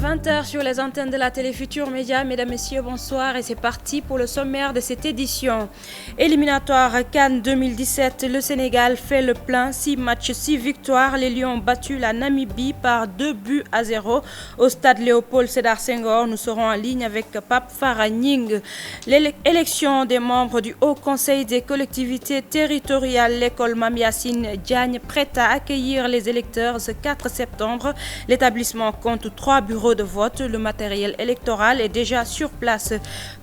20h sur les antennes de la télé Futur Média. Mesdames, Messieurs, bonsoir et c'est parti pour le sommaire de cette édition. Éliminatoire CAN 2017, le Sénégal fait le plein, 6 matchs, 6 victoires. Les Lions ont battu la Namibie par 2-0 au stade Léopold Sédar Senghor. Nous serons en ligne avec Pape Farah Gning. L'élection des membres du Haut Conseil des collectivités territoriales, l'école Mame Yacine Diagne, prête à accueillir les électeurs ce 4 septembre. L'établissement compte 3 bureaux de vote. Le matériel électoral est déjà sur place.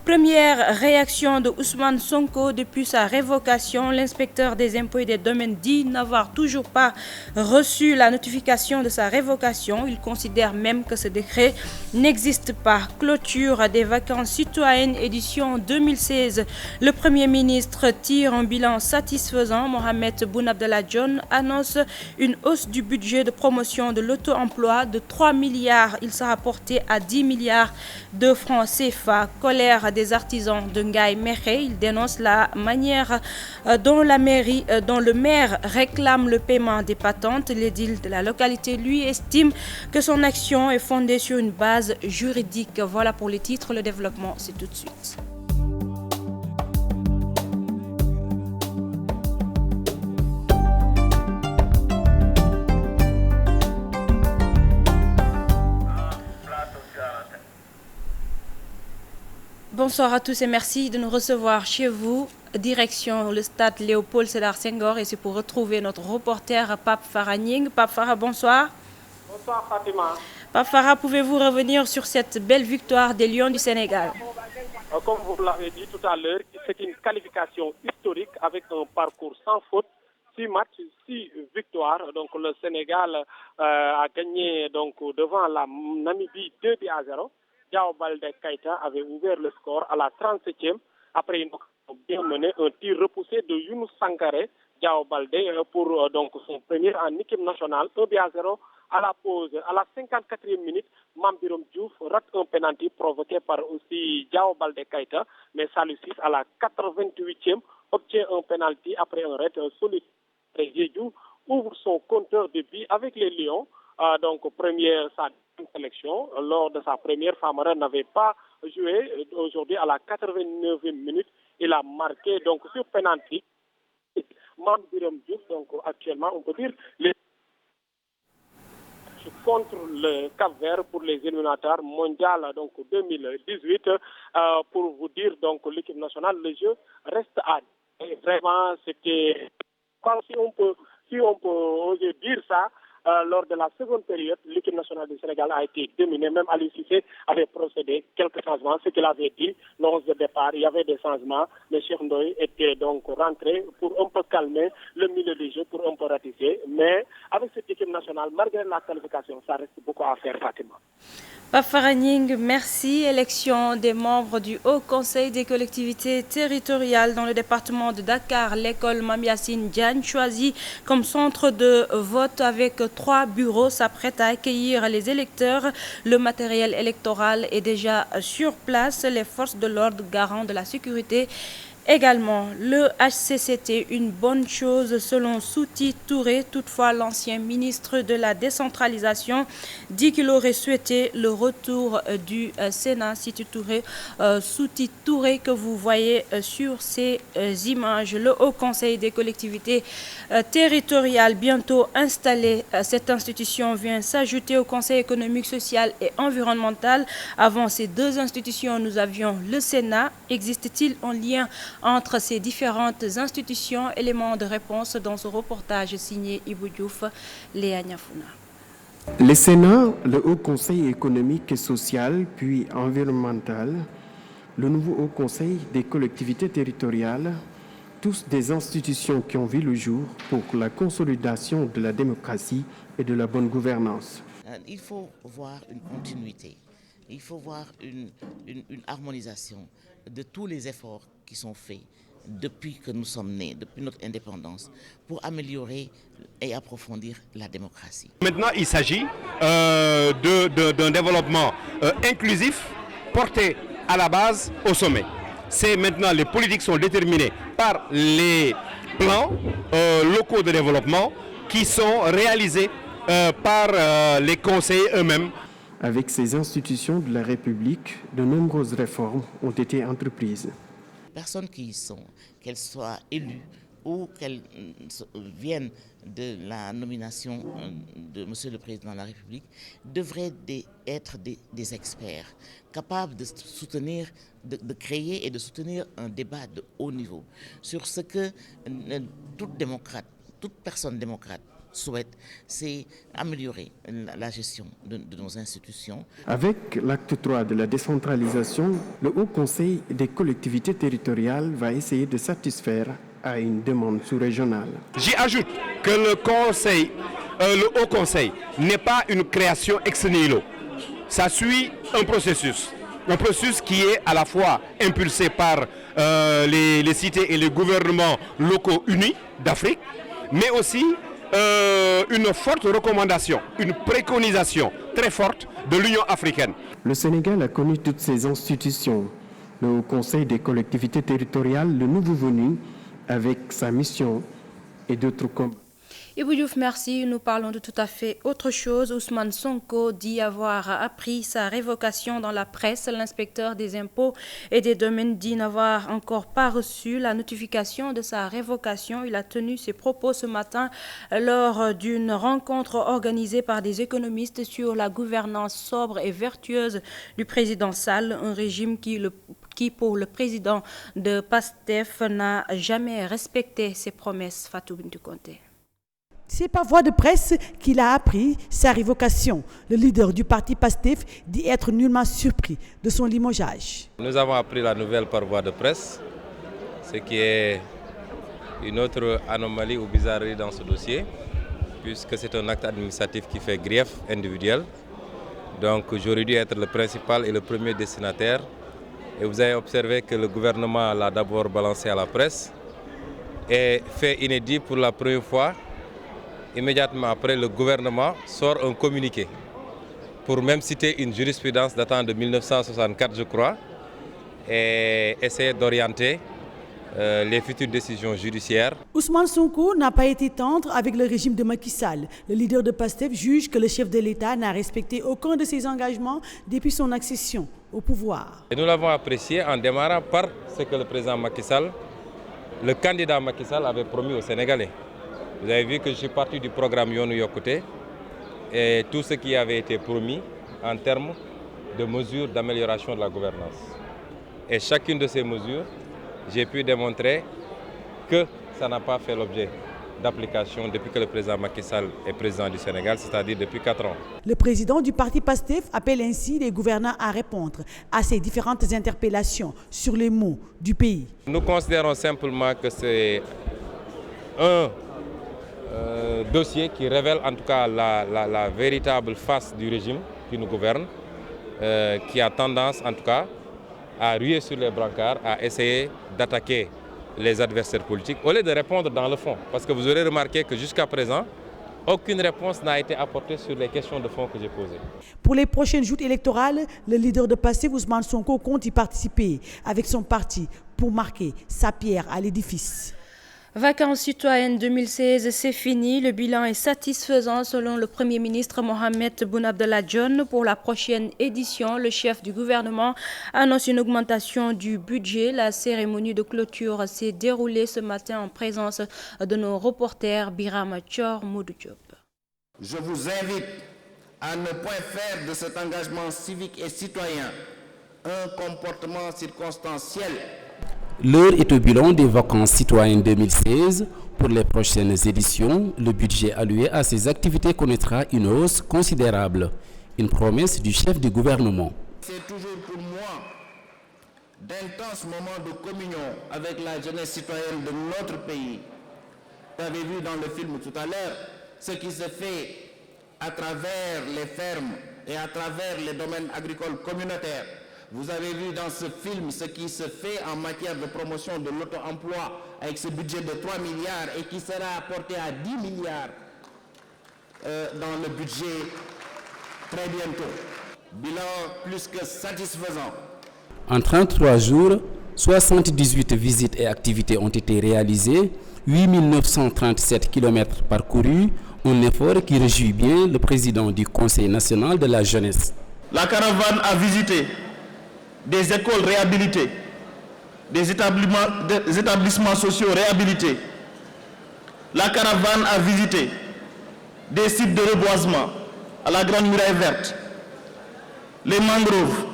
Première réaction de Ousmane Sonko depuis sa révocation. L'inspecteur des impôts et des domaines dit n'avoir toujours pas reçu la notification de sa révocation. Il considère même que ce décret n'existe pas. Clôture des vacances citoyennes édition 2016. Le Premier ministre tire un bilan satisfaisant. Mohamed Boun Abdallah Dionne annonce une hausse du budget de promotion de l'auto-emploi de 3 milliards. Il sera porté à 10 milliards de francs CFA. Colère des artisans de Ngaye Mékhé. Il dénonce la manière dont le maire réclame le paiement des patentes. L'édile de la localité lui estime que son action est fondée sur une base juridique. Voilà pour les titres. Le développement, c'est tout de suite. Bonsoir à tous et merci de nous recevoir chez vous. Direction le stade Léopold Sédar Senghor et c'est pour retrouver notre reporter Pape Farah Gning. Pape Farah, bonsoir. Bonsoir Fatima. Pape Farah, pouvez-vous revenir sur cette belle victoire des Lions du Sénégal? Comme vous l'avez dit tout à l'heure, c'est une qualification historique avec un parcours sans faute. 6 matchs, 6 victoires. Donc le Sénégal a gagné donc, devant la Namibie 2-0. Diao Baldé Keita avait ouvert le score à la 37e après une bien menée, un tir repoussé de Younous Sangaré. Diao Baldé pour donc son premier en équipe nationale, 1-0 à la pause. À la 54e minute, Mame Biram Diouf rate un penalty provoqué par aussi Diao Baldé Keita, mais Salou Ciss à la 88e obtient un penalty après un raid solide. Diédhiou ouvre son compteur de buts avec les Lions. Donc première sa sélection lors de sa première, Famara n'avait pas joué. Aujourd'hui à la 89e minute il a marqué donc sur penalty. Mame Biram Diouf, donc actuellement on peut dire les contre le Cap-Vert pour les éliminatoires mondiales donc 2018. Pour vous dire donc l'équipe nationale, le jeu reste à vraiment c'était si on peut oser dire ça. Lors de la seconde période, l'équipe nationale du Sénégal a été dominée. Même Aliou Cissé avait procédé quelques changements. Ce qu'il avait dit, lors de départ, il y avait des changements. Mais Cheikh Ndoye était donc rentré pour un peu calmer le milieu du jeu, pour un peu ratisser. Mais avec cette équipe nationale, malgré la qualification, ça reste beaucoup à faire, Fatima. Pape Farah Gning, merci. Élection des membres du Haut Conseil des collectivités territoriales dans le département de Dakar. L'école Mame Yacine Diagne, choisie comme centre de vote avec 3 bureaux, s'apprête à accueillir les électeurs. Le matériel électoral est déjà sur place. Les forces de l'ordre garant de la sécurité également. Le HCCT, une bonne chose selon Souti Touré. Toutefois, l'ancien ministre de la décentralisation dit qu'il aurait souhaité le retour du Sénat. Souti Touré que vous voyez sur ces images. Le Haut Conseil des collectivités territoriales, bientôt installé. Cette institution vient s'ajouter au Conseil économique, social et environnemental. Avant ces 2 institutions, nous avions le Sénat. Existe-t-il un lien entre ces différentes institutions? Éléments de réponse dans ce reportage signé Ibou Diouf, Léa Niafouna. Le Sénat, le Haut Conseil économique et social, puis environnemental, le nouveau Haut Conseil des collectivités territoriales, tous des institutions qui ont vu le jour pour la consolidation de la démocratie et de la bonne gouvernance. Il faut voir une continuité, il faut voir une harmonisation de tous les efforts qui sont faits depuis que nous sommes nés, depuis notre indépendance, pour améliorer et approfondir la démocratie. Maintenant, il s'agit d'un développement inclusif, porté à la base, au sommet. C'est maintenant, les politiques sont déterminées par les plans locaux de développement qui sont réalisés par les conseillers eux-mêmes. Avec ces institutions de la République, de nombreuses réformes ont été entreprises. Personnes qui y sont, qu'elles soient élues ou qu'elles viennent de la nomination de M. le Président de la République, devraient être des experts, capables de soutenir, de créer et de soutenir un débat de haut niveau sur ce que toute personne démocrate souhaite, c'est améliorer la gestion de nos institutions. Avec l'acte 3 de la décentralisation, le Haut Conseil des collectivités territoriales va essayer de satisfaire à une demande sous-régionale. J'y ajoute que le Haut Conseil n'est pas une création ex nihilo. Ça suit un processus qui est à la fois impulsé par les cités et les gouvernements locaux unis d'Afrique, mais aussi une forte recommandation, une préconisation très forte de l'Union africaine. Le Sénégal a connu toutes ces institutions. Le Haut Conseil des collectivités territoriales, le nouveau venu, avec sa mission et d'autres combats. Ibou Diouf, merci. Nous parlons de tout à fait autre chose. Ousmane Sonko dit avoir appris sa révocation dans la presse. L'inspecteur des impôts et des domaines dit n'avoir encore pas reçu la notification de sa révocation. Il a tenu ses propos ce matin lors d'une rencontre organisée par des économistes sur la gouvernance sobre et vertueuse du président Sall, un régime qui pour le président de PASTEF n'a jamais respecté ses promesses. Fatou Bintou Conté. C'est par voie de presse qu'il a appris sa révocation. Le leader du parti PASTEF dit être nullement surpris de son limogeage. Nous avons appris la nouvelle par voie de presse, ce qui est une autre anomalie ou bizarrerie dans ce dossier, puisque c'est un acte administratif qui fait grief individuel. Donc j'aurais dû être le principal et le premier destinataire. Et vous avez observé que le gouvernement l'a d'abord balancé à la presse et fait inédit pour la première fois. Immédiatement après, le gouvernement sort un communiqué pour même citer une jurisprudence datant de 1964, je crois, et essayer d'orienter les futures décisions judiciaires. Ousmane Sonko n'a pas été tendre avec le régime de Macky Sall. Le leader de PASTEF juge que le chef de l'État n'a respecté aucun de ses engagements depuis son accession au pouvoir. Et nous l'avons apprécié en démarrant par ce que le président Macky Sall, le candidat Macky Sall avait promis aux Sénégalais. Vous avez vu que je suis parti du programme Yonou Yokote et tout ce qui avait été promis en termes de mesures d'amélioration de la gouvernance. Et chacune de ces mesures, j'ai pu démontrer que ça n'a pas fait l'objet d'application depuis que le président Macky Sall est président du Sénégal, c'est-à-dire depuis 4 ans. Le président du parti PASTEF appelle ainsi les gouvernants à répondre à ces différentes interpellations sur les maux du pays. Nous considérons simplement que c'est un dossier qui révèle en tout cas la véritable face du régime qui nous gouverne, qui a tendance en tout cas à ruer sur les brancards, à essayer d'attaquer les adversaires politiques, au lieu de répondre dans le fond. Parce que vous aurez remarqué que jusqu'à présent, aucune réponse n'a été apportée sur les questions de fond que j'ai posées. Pour les prochaines joutes électorales, le leader de PASTEF, Ousmane Sonko, compte y participer avec son parti pour marquer sa pierre à l'édifice. Vacances citoyennes 2016, c'est fini. Le bilan est satisfaisant selon le Premier ministre Mohamed Boun Abdallah Dionne. Pour la prochaine édition, le chef du gouvernement annonce une augmentation du budget. La cérémonie de clôture s'est déroulée ce matin en présence de nos reporters Birama Thior, Moudou Diop. Je vous invite à ne point faire de cet engagement civique et citoyen un comportement circonstanciel. L'heure est au bilan des vacances citoyennes 2016. Pour les prochaines éditions, le budget alloué à ces activités connaîtra une hausse considérable. Une promesse du chef du gouvernement. C'est toujours pour moi d'intenses moments de communion avec la jeunesse citoyenne de notre pays. Vous avez vu dans le film tout à l'heure ce qui se fait à travers les fermes et à travers les domaines agricoles communautaires. Vous avez vu dans ce film ce qui se fait en matière de promotion de l'auto-emploi avec ce budget de 3 milliards et qui sera apporté à 10 milliards dans le budget très bientôt. Bilan plus que satisfaisant. En 33 jours, 78 visites et activités ont été réalisées, 8 937 km parcourus, un effort qui réjouit bien le président du Conseil national de la jeunesse. La caravane a visité des écoles réhabilitées, des établissements sociaux réhabilités. La caravane a visité des sites de reboisement à la Grande Muraille Verte, les mangroves.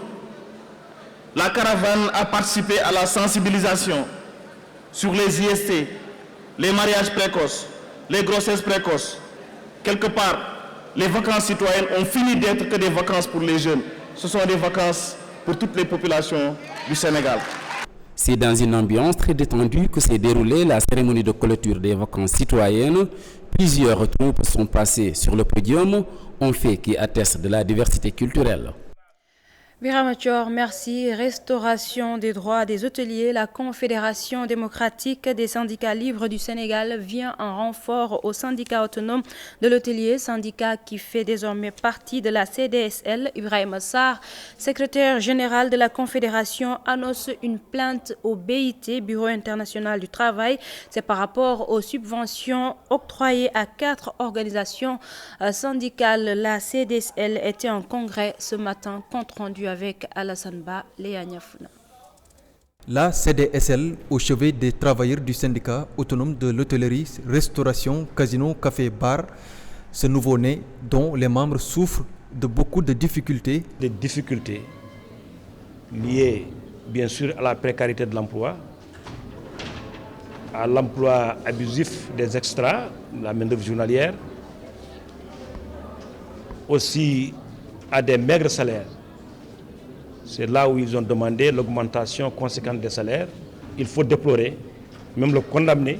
La caravane a participé à la sensibilisation sur les IST, les mariages précoces, les grossesses précoces. Quelque part, les vacances citoyennes ont fini d'être que des vacances pour les jeunes. Ce sont des vacances pour toutes les populations du Sénégal. C'est dans une ambiance très détendue que s'est déroulée la cérémonie de clôture des vacances citoyennes. Plusieurs troupes sont passées sur le podium, un fait qui atteste de la diversité culturelle. Biramachor, merci. Restauration des droits des hôteliers. La Confédération démocratique des syndicats libres du Sénégal vient en renfort au syndicat autonome de l'hôtelier, syndicat qui fait désormais partie de la CDSL. Ibrahim Sarr, secrétaire général de la Confédération, annonce une plainte au BIT, Bureau international du travail. C'est par rapport aux subventions octroyées à 4 organisations syndicales. La CDSL était en congrès ce matin, compte rendu avec Alassane Ba, Léa Niafouna. La CDSL, au chevet des travailleurs du syndicat autonome de l'hôtellerie, restauration, casino, café, bar, ce nouveau-né dont les membres souffrent de beaucoup de difficultés. Des difficultés liées bien sûr à la précarité de l'emploi, à l'emploi abusif des extras, la main-d'œuvre journalière, aussi à des maigres salaires. C'est là où ils ont demandé l'augmentation conséquente des salaires. Il faut déplorer, même le condamner,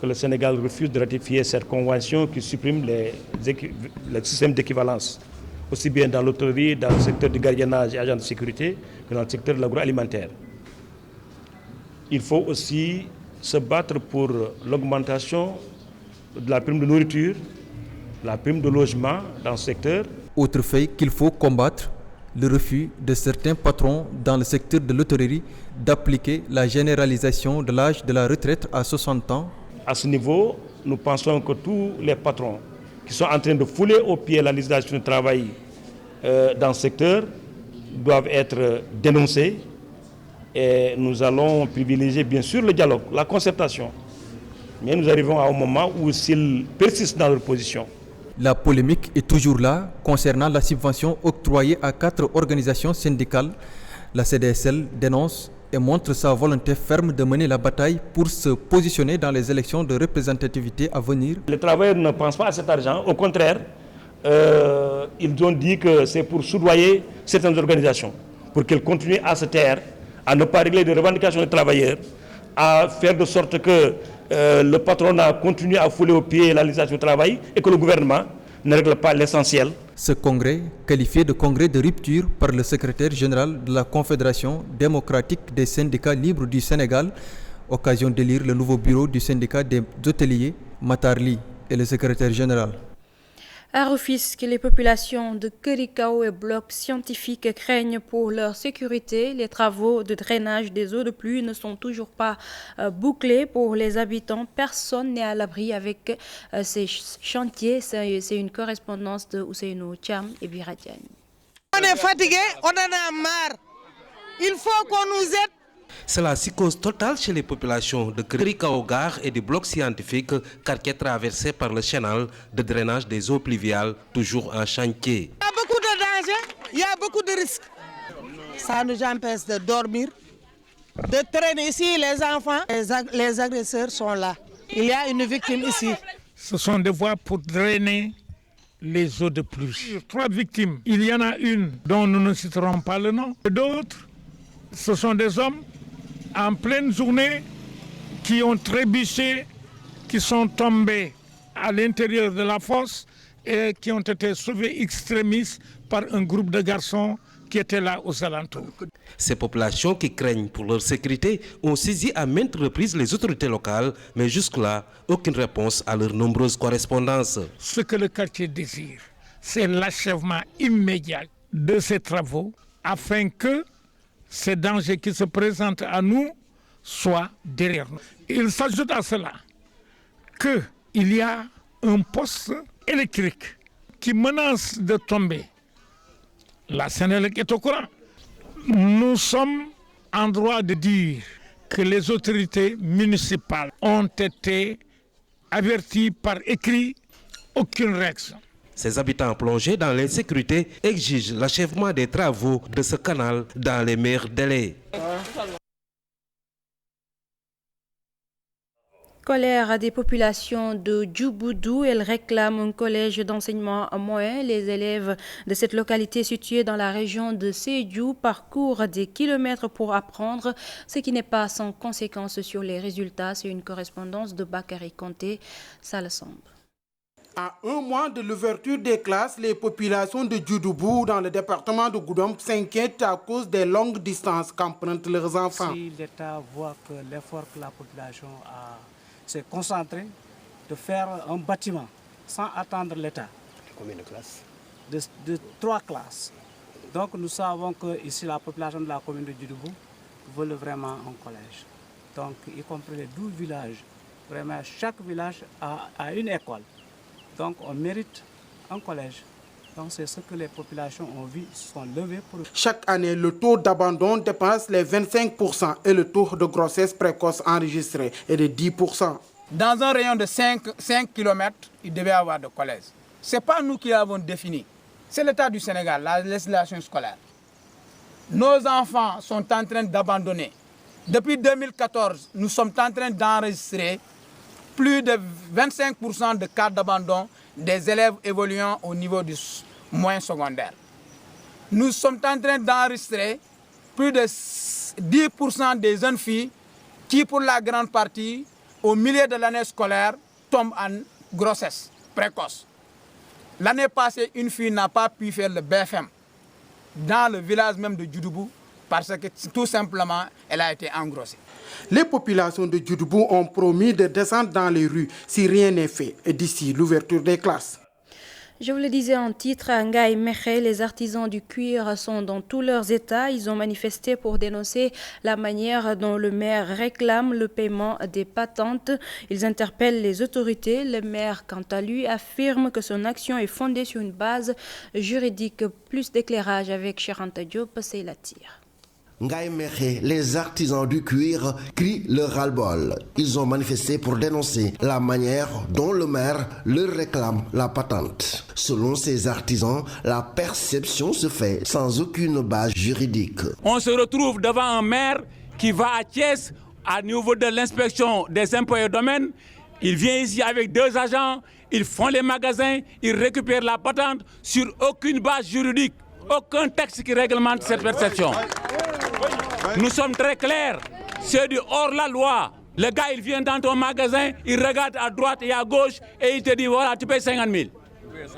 que le Sénégal refuse de ratifier cette convention qui supprime le système d'équivalence, aussi bien dans l'hôtellerie, dans le secteur du gardiennage et agents de sécurité, que dans le secteur de l'agroalimentaire. Il faut aussi se battre pour l'augmentation de la prime de nourriture, la prime de logement dans ce secteur. Autre fait qu'il faut combattre, le refus de certains patrons dans le secteur de l'hôtellerie d'appliquer la généralisation de l'âge de la retraite à 60 ans. À ce niveau, nous pensons que tous les patrons qui sont en train de fouler aux pieds la législation du travail dans ce secteur doivent être dénoncés. Et nous allons privilégier bien sûr le dialogue, la concertation. Mais nous arrivons à un moment où s'ils persistent dans leur position. La polémique est toujours là concernant la subvention octroyée à 4 organisations syndicales. La CDSL dénonce et montre sa volonté ferme de mener la bataille pour se positionner dans les élections de représentativité à venir. Les travailleurs ne pensent pas à cet argent, au contraire, ils ont dit que c'est pour soudoyer certaines organisations, pour qu'elles continuent à se taire, à ne pas régler des revendications des travailleurs, à faire de sorte que le patronat continue à fouler aux pieds la législation du travail et que le gouvernement ne règle pas l'essentiel. Ce congrès, qualifié de congrès de rupture par le secrétaire général de la Confédération démocratique des syndicats libres du Sénégal, occasion d'élire le nouveau bureau du syndicat des hôteliers, Matarli, et le secrétaire général. À Rufisque, les populations de Kerikao et blocs scientifiques craignent pour leur sécurité. Les travaux de drainage des eaux de pluie ne sont toujours pas bouclés pour les habitants. Personne n'est à l'abri avec ces chantiers. C'est une correspondance de Ousseynou Thiam et Biradiane. On est fatigué, on en a marre. Il faut qu'on nous aide. C'est la psychose totale chez les populations de Kerikao-Gare et du bloc scientifique, quartier traversé par le canal de drainage des eaux pluviales, toujours en chantier. Il y a beaucoup de dangers, il y a beaucoup de risques. Ça nous empêche de dormir, de traîner ici les enfants. Les agresseurs sont là. Il y a une victime ici. Ce sont des voies pour drainer les eaux de pluie. 3 victimes. Il y en a une dont nous ne citerons pas le nom. D'autres, ce sont des hommes en pleine journée qui ont trébuché, qui sont tombés à l'intérieur de la fosse et qui ont été sauvés extremis par un groupe de garçons qui étaient là aux alentours. Ces populations qui craignent pour leur sécurité ont saisi à maintes reprises les autorités locales, mais jusque-là, aucune réponse à leurs nombreuses correspondances. Ce que le quartier désire, c'est l'achèvement immédiat de ces travaux afin que ces dangers qui se présentent à nous soient derrière nous. Il s'ajoute à cela qu'il y a un poste électrique qui menace de tomber La Sénélec est au courant. Nous sommes en droit de dire que les autorités municipales ont été averties par écrit, aucune réaction. Ces habitants plongés dans l'insécurité exigent l'achèvement des travaux de ce canal dans les meilleurs délais. Colère des populations de Djouboudou, elles réclament un collège d'enseignement moyen. Les élèves de cette localité située dans la région de Sédhiou parcourent des kilomètres pour apprendre, ce qui n'est pas sans conséquence sur les résultats. C'est une correspondance de Bakary Conté, Salassambe. À un mois de l'ouverture des classes, les populations de Djouboudou dans le département de Goudomp s'inquiètent à cause des longues distances qu'empruntent leurs enfants. Si l'État voit que l'effort que la population s'est concentré de faire un bâtiment sans attendre l'État. Combien de classes? De 3 classes. Donc nous savons que ici la population de la commune de Djouboudou veut vraiment un collège. Donc y compris les 12 villages, vraiment chaque village a une école. Donc on mérite un collège. Donc c'est ce que les populations ont vu, sont levées pour... Chaque année, le taux d'abandon dépasse les 25% et le taux de grossesse précoce enregistré est de 10%. Dans un rayon de 5 km, il devait y avoir de collège. Ce n'est pas nous qui l'avons défini. C'est l'État du Sénégal, la législation scolaire. Nos enfants sont en train d'abandonner. Depuis 2014, nous sommes en train d'enregistrer plus de 25% de cas d'abandon des élèves évoluant au niveau du moyen secondaire. Nous sommes en train d'enregistrer plus de 10% des jeunes filles qui, pour la grande partie, au milieu de l'année scolaire, tombent en grossesse précoce. L'année passée, une fille n'a pas pu faire le BFM dans le village même de Djouboudou parce que tout simplement, elle a été engrossée. Les populations de Djouboudou ont promis de descendre dans les rues si rien n'est fait d'ici l'ouverture des classes. Je vous le disais en titre, à Ngaï Mékhé, les artisans du cuir sont dans tous leurs états. Ils ont manifesté pour dénoncer la manière dont le maire réclame le paiement des patentes. Ils interpellent les autorités. Le maire, quant à lui, affirme que son action est fondée sur une base juridique. Plus d'éclairage avec Cheranta Diop, c'est la tire. Ngaï Mékhé, les artisans du cuir crient leur ras-le-bol. Ils ont manifesté pour dénoncer la manière dont le maire leur réclame la patente. Selon ces artisans, la perception se fait sans aucune base juridique. On se retrouve devant un maire qui va à Thiès, à niveau de l'inspection des impôts et domaines. Il vient ici avec 2 agents, ils font les magasins, ils récupèrent la patente sur aucune base juridique, aucun texte qui réglemente cette perception. Nous sommes très clairs, c'est du hors la loi. Le gars, il vient dans ton magasin, il regarde à droite et à gauche et il te dit voilà, tu payes 50 000.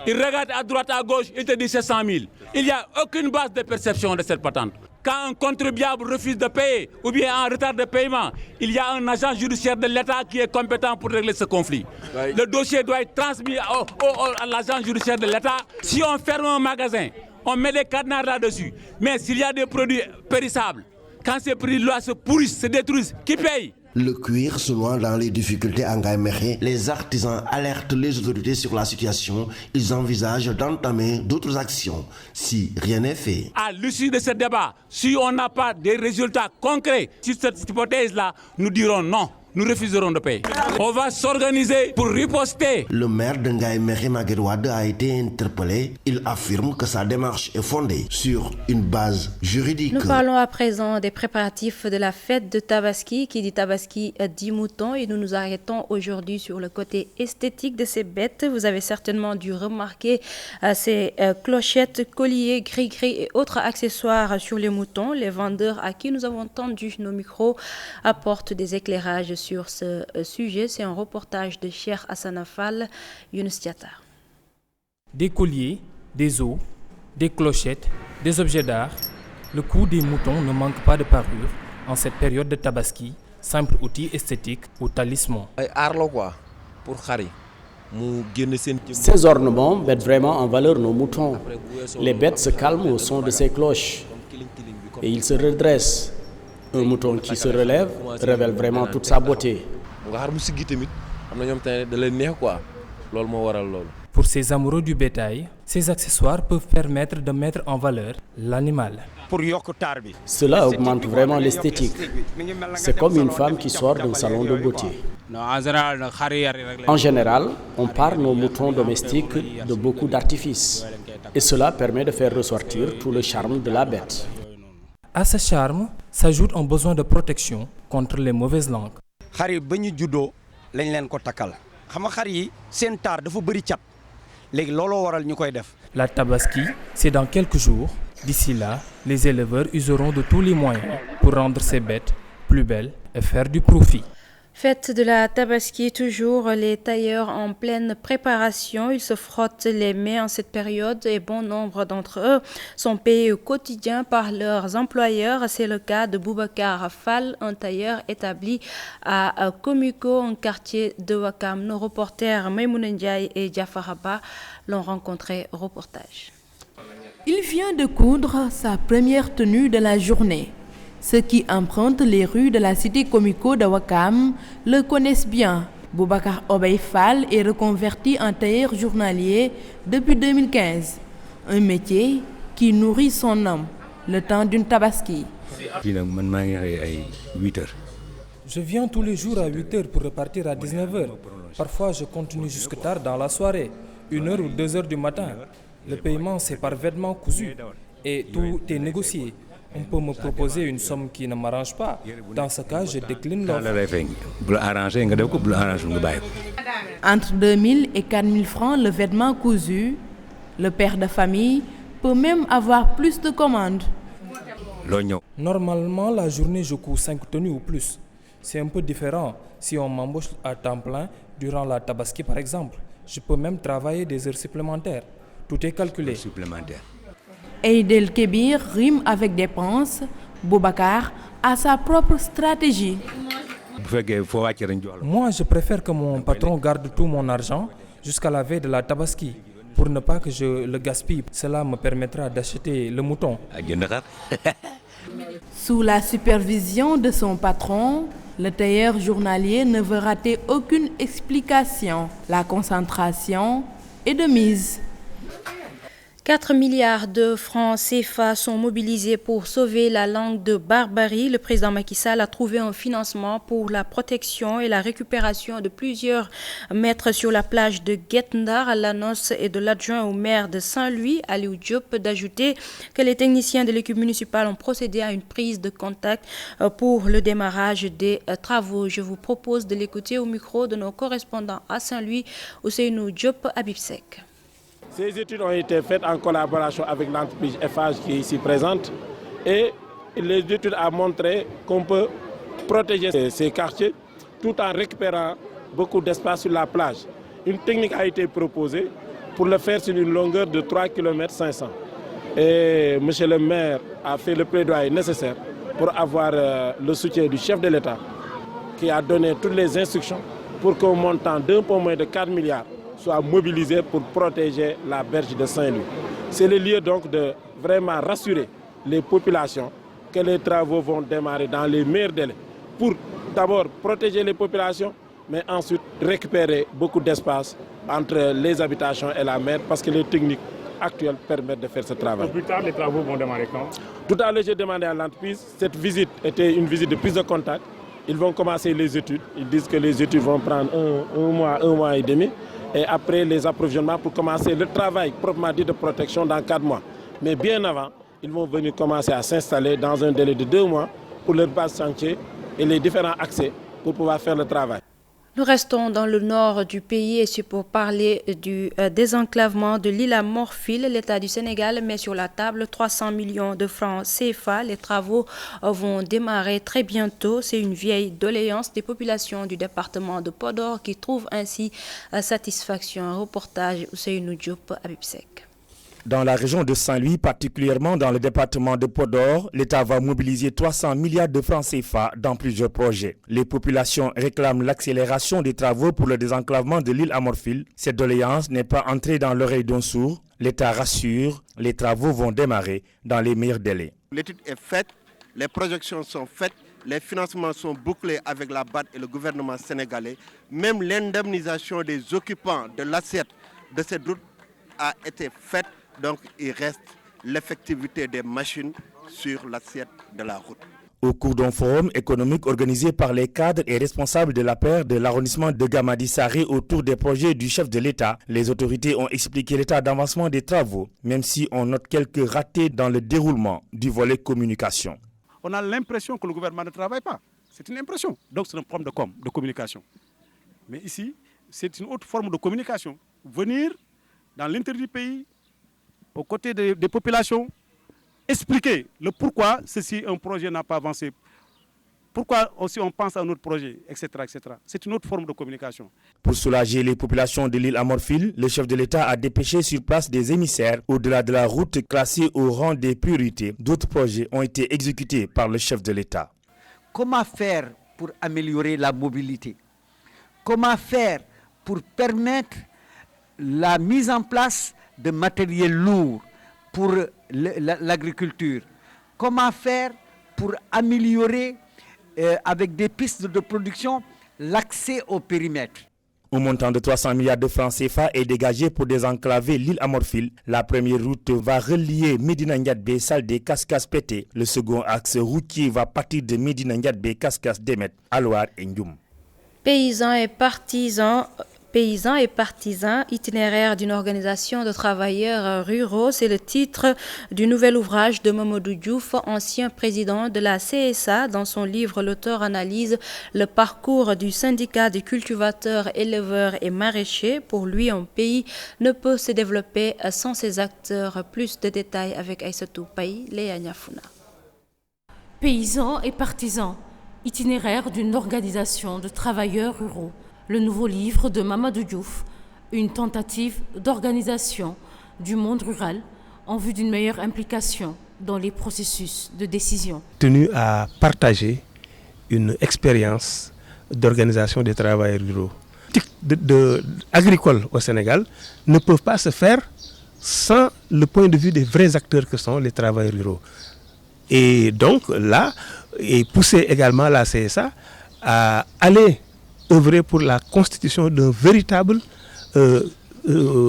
Il regarde à droite et à gauche, il te dit c'est 100 000. Il n'y a aucune base de perception de cette patente. Quand un contribuable refuse de payer ou bien en retard de paiement, il y a un agent judiciaire de l'État qui est compétent pour régler ce conflit. Le dossier doit être transmis à l'agent judiciaire de l'État. Si on ferme un magasin, on met des cadenas là-dessus. Mais s'il y a des produits périssables, quand ces produits-là se pourrissent, se détruisent, qui paye? Le cuir se noie dans les difficultés à Ngaï Mékhé. Les artisans alertent les autorités sur la situation. Ils envisagent d'entamer d'autres actions si rien n'est fait. À l'issue de ce débat, si on n'a pas de résultats concrets sur cette hypothèse-là, nous dirons non. Nous refuserons de payer. On va s'organiser pour riposter. Le maire de Ngaï Mékhé Maguette Wade a été interpellé. Il affirme que sa démarche est fondée sur une base juridique. Nous parlons à présent des préparatifs de la fête de Tabaski. Qui dit Tabaski dit mouton. Et nous nous arrêtons aujourd'hui sur le côté esthétique de ces bêtes. Vous avez certainement dû remarquer ces clochettes, colliers, gris-gris et autres accessoires sur les moutons. Les vendeurs à qui nous avons tendu nos micros apportent des éclairages sur ce sujet. C'est un reportage de Cheikh Hassanafal, Younous Diatta. Des colliers, des os, des clochettes, des objets d'art, le cou des moutons ne manque pas de parure en cette période de Tabaski, simple outil esthétique ou talisman. Ces ornements mettent vraiment en valeur nos moutons. Les bêtes se calment au son de ces cloches et ils se redressent. Un mouton qui se relève révèle vraiment toute sa beauté. Pour Pour ces amoureux du bétail, ces accessoires peuvent permettre de mettre en valeur l'animal. Cela augmente vraiment l'esthétique. C'est comme une femme qui sort d'un salon de beauté. En général, on pare nos moutons domestiques de beaucoup d'artifices. Et cela permet de faire ressortir tout le charme de la bête. À ce charme s'ajoute un besoin de protection contre les mauvaises langues. La tabaski, c'est dans quelques jours. D'ici là, les éleveurs useront de tous les moyens pour rendre ces bêtes plus belles et faire du profit. Fête de la Tabaski, toujours les tailleurs en pleine préparation. Ils se frottent les mains en cette période et bon nombre d'entre eux sont payés au quotidien par leurs employeurs. C'est le cas de Boubacar Fall, un tailleur établi à Komiko, un quartier de Ouakam. Nos reporters Maïmouna Ndiaye et Jafar Abba l'ont rencontré au reportage. Il vient de coudre sa première tenue de la journée. Ceux qui empruntent les rues de la cité Komiko de Ouakam le connaissent bien. Boubacar Obey Fall est reconverti en tailleur journalier depuis 2015. Un métier qui nourrit son homme le temps d'une tabaski. Je viens tous les jours à 8h pour repartir à 19h. Parfois, je continue jusque tard dans la soirée, 1h ou 2h du matin. Le paiement, c'est par vêtements cousus et tout est négocié. On peut me proposer une somme qui ne m'arrange pas. Dans ce cas, je décline l'offre. Entre 2000 et 4000 francs le vêtement cousu, le père de famille peut même avoir plus de commandes. Normalement, la journée, je couds 5 tenues ou plus. C'est un peu différent si on m'embauche à temps plein durant la tabaski, par exemple. Je peux même travailler des heures supplémentaires. Tout est calculé. Eid el-Kébir rime avec dépenses. Boubacar a sa propre stratégie. Moi, je préfère que mon patron garde tout mon argent jusqu'à la veille de la tabaski pour ne pas que je le gaspille. Cela me permettra d'acheter le mouton. Sous la supervision de son patron, le tailleur journalier ne veut rater aucune explication. La concentration est de mise. 4 milliards de francs CFA sont mobilisés pour sauver la langue de Barbarie. Le président Macky Sall a trouvé un financement pour la protection et la récupération de plusieurs maîtres sur la plage de Guet-Ndar. À l'annonce et de l'adjoint au maire de Saint-Louis, Aliou Diop, d'ajouter que les techniciens de l'équipe municipale ont procédé à une prise de contact pour le démarrage des travaux. Je vous propose de l'écouter au micro de nos correspondants à Saint-Louis, Ousseynou Diop, Abibsek. Ces études ont été faites en collaboration avec l'entreprise Eiffage qui est ici présente et les études ont montré qu'on peut protéger ces quartiers tout en récupérant beaucoup d'espace sur la plage. Une technique a été proposée pour le faire sur une longueur de 3,5 km. Et M. le maire a fait le plaidoyer nécessaire pour avoir le soutien du chef de l'État qui a donné toutes les instructions pour qu'un montant d'un peu moins de 4 milliards soit mobilisé pour protéger la berge de Saint-Louis. C'est le lieu donc de vraiment rassurer les populations que les travaux vont démarrer dans les meilleurs délais pour d'abord protéger les populations, mais ensuite récupérer beaucoup d'espace entre les habitations et la mer parce que les techniques actuelles permettent de faire ce travail. Plus tard, les travaux vont démarrer quand? Tout à l'heure, j'ai demandé à l'entreprise, cette visite était une visite de prise de contact. Ils vont commencer les études. Ils disent que les études vont prendre un mois et demi. Et après les approvisionnements pour commencer le travail proprement dit de protection dans 4 mois. Mais bien avant, ils vont venir commencer à s'installer dans un délai de 2 mois pour leur base chantier et les différents accès pour pouvoir faire le travail. Nous restons dans le nord du pays et c'est pour parler du désenclavement de l'île à Morphil. L'État du Sénégal met sur la table 300 millions de francs CFA. Les travaux vont démarrer très bientôt. C'est une vieille doléance des populations du département de Podor qui trouvent ainsi satisfaction. Un reportage Ousseynou Diop, Abibsek. Dans la région de Saint-Louis, particulièrement dans le département de Podor, l'État va mobiliser 300 milliards de francs CFA dans plusieurs projets. Les populations réclament l'accélération des travaux pour le désenclavement de l'île à Morphil. Cette doléance n'est pas entrée dans l'oreille d'un sourd. L'État rassure, les travaux vont démarrer dans les meilleurs délais. L'étude est faite, les projections sont faites, les financements sont bouclés avec la BAD et le gouvernement sénégalais. Même l'indemnisation des occupants de l'assiette de cette route a été faite, donc il reste l'effectivité des machines sur l'assiette de la route. Au cours d'un forum économique organisé par les cadres et responsables de la paire de l'arrondissement de Gamadi-Sarré autour des projets du chef de l'État, les autorités ont expliqué l'état d'avancement des travaux, même si on note quelques ratés dans le déroulement du volet communication. On a l'impression que le gouvernement ne travaille pas. C'est une impression. Donc c'est un problème de communication. Mais ici, c'est une autre forme de communication. Venir dans l'intérieur du pays, aux côtés des populations, expliquer le pourquoi un projet n'a pas avancé, pourquoi aussi on pense à notre projet, etc. etc. C'est une autre forme de communication. Pour soulager les populations de l'île à Morphil, le chef de l'État a dépêché sur place des émissaires au-delà de la route classée au rang des priorités. D'autres projets ont été exécutés par le chef de l'État. Comment faire pour améliorer la mobilité? Comment faire pour permettre la mise en place de matériel lourd pour l'agriculture? Comment faire pour améliorer avec des pistes de production l'accès au périmètre? Un montant de 300 milliards de francs CFA est dégagé pour désenclaver l'île à Morphil. La première route va relier Médina Ndiadbé, Saldé, Kaskas, Pété. Le second axe routier va partir de Médina Ndiadbé, Kaskas, Demet, Alouar et Ndioum. Paysans et partisans, itinéraire d'une organisation de travailleurs ruraux, c'est le titre du nouvel ouvrage de Mamadou Diouf, ancien président de la CSA. Dans son livre, l'auteur analyse le parcours du syndicat des cultivateurs, éleveurs et maraîchers. Pour lui, un pays ne peut se développer sans ses acteurs. Plus de détails avec Aïssatou Paye, Léa Niafouna. Paysans et partisans, itinéraire d'une organisation de travailleurs ruraux. Le nouveau livre de Mamadou Diouf, une tentative d'organisation du monde rural en vue d'une meilleure implication dans les processus de décision. Tenu à partager une expérience d'organisation des travailleurs ruraux. Agricoles au Sénégal ne peuvent pas se faire sans le point de vue des vrais acteurs que sont les travailleurs ruraux. Et donc là, et pousser également la CSA à aller œuvrer pour la constitution d'un véritable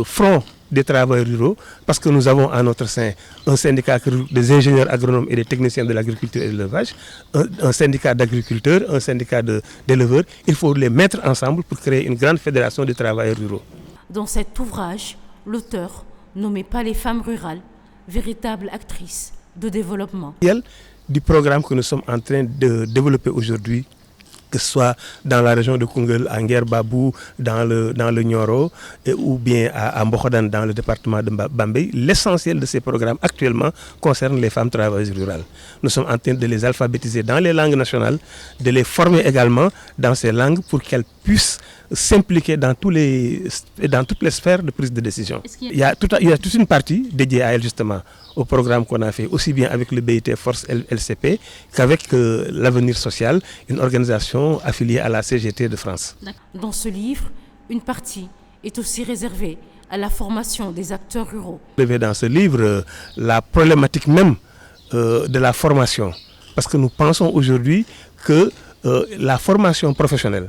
front des travailleurs ruraux, parce que nous avons à notre sein un syndicat des ingénieurs agronomes et des techniciens de l'agriculture et de l'élevage, un syndicat d'agriculteurs, un syndicat d'éleveurs. Il faut les mettre ensemble pour créer une grande fédération des travailleurs ruraux. Dans cet ouvrage, l'auteur nommait pas les femmes rurales, véritables actrices de développement. Du programme que nous sommes en train de développer aujourd'hui, que ce soit dans la région de Koungheul, à Nguer-Babou, dans le Nioro, ou bien à Mbokhodan, dans le département de Bambey, l'essentiel de ces programmes actuellement concerne les femmes travailleuses rurales. Nous sommes en train de les alphabétiser dans les langues nationales, de les former également dans ces langues pour qu'elles puissent s'impliquer dans toutes les sphères de prise de décision. Il y a toute une partie dédiée à elles justement, au programme qu'on a fait aussi bien avec le BIT Force LCP qu'avec l'Avenir Social, une organisation affiliée à la CGT de France. Dans ce livre, une partie est aussi réservée à la formation des acteurs ruraux. Dans ce livre, la problématique même de la formation, parce que nous pensons aujourd'hui que la formation professionnelle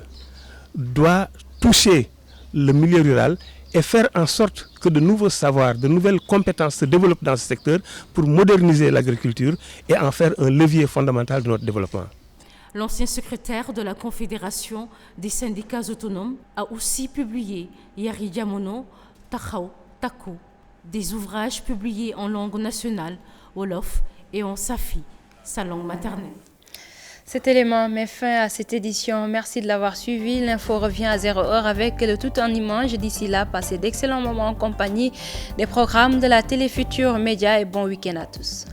doit toucher le milieu rural et faire en sorte que de nouveaux savoirs, de nouvelles compétences se développent dans ce secteur pour moderniser l'agriculture et en faire un levier fondamental de notre développement. L'ancien secrétaire de la Confédération des syndicats autonomes a aussi publié, Yari Diamono, Takhao, Taku, des ouvrages publiés en langue nationale, Wolof, et en Safi, sa langue maternelle. Cet élément met fin à cette édition. Merci de l'avoir suivi. L'info revient à 0h avec le tout en image. D'ici là, passez d'excellents moments en compagnie des programmes de la Télé Futurs Médias et bon week-end à tous.